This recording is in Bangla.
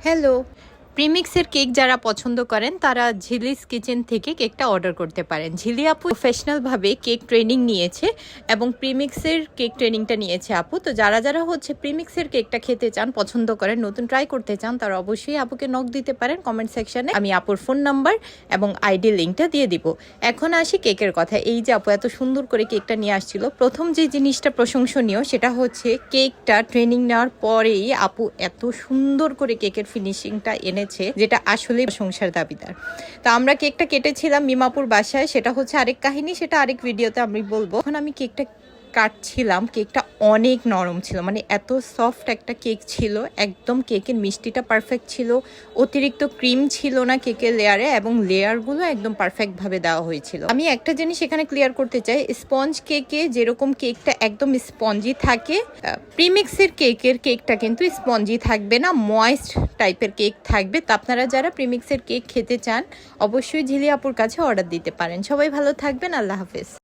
হ্যালো, প্রিমিক্সের কেক যারা পছন্দ করেন তারা ঝিলিস কিচেন থেকে কেকটা অর্ডার করতে পারেন। ঝিলি আপু প্রফেশনালভাবে কেক ট্রেনিং নিয়েছে এবং প্রিমিক্সের কেক ট্রেনিংটা নিয়েছে আপু। তো যারা যারা প্রিমিক্সের কেকটা খেতে চান, পছন্দ করেন, নতুন ট্রাই করতে চান, তারা অবশ্যই আপুকে নক দিতে পারেন কমেন্ট সেকশনে। আমি আপুর ফোন নাম্বার এবং আইডি লিঙ্কটা দিয়ে দিব। এখন আসি কেকের কথা। এই যে আপু এত সুন্দর করে কেকটা নিয়ে আসছিল, প্রথম যে জিনিসটা প্রশংসনীয় সেটা হচ্ছে কেকটা ট্রেনিং নেওয়ার পরেই আপু এত সুন্দর করে কেকের ফিনিশিংটা এনেছে, যেটা আসলে প্রশংসার দাবিদার। তো আমরা কেকটা কেটেছিলাম মিমাপুর বাসায়, সেটা হচ্ছে আরেক কাহিনী, সেটা আরেক ভিডিওতে আমি বলবো। এখন আমি কেকটা কাটছিলাম, কেকটা অনেক নরম ছিল, মানে এত সফট একটা কেক ছিল, একদম কেকের মিষ্টিটা পারফেক্ট ছিল, অতিরিক্ত ক্রিম ছিল না কেকের লেয়ারে, এবং লেয়ারগুলো একদম পারফেক্টভাবে দেওয়া হয়েছিল। আমি একটা জিনিস এখানে ক্লিয়ার করতে চাই, স্পঞ্জ কেকে যেরকম কেকটা একদম স্পঞ্জি থাকে, প্রিমিক্সের কেকটা কিন্তু স্পঞ্জি থাকবে না, ময়েস্ট টাইপের কেক থাকবে। তো আপনারা যারা প্রিমিক্সের কেক খেতে চান অবশ্যই ঝিলি আপুর কাছে অর্ডার দিতে পারেন। সবাই ভালো থাকবেন, আল্লাহ হাফেজ।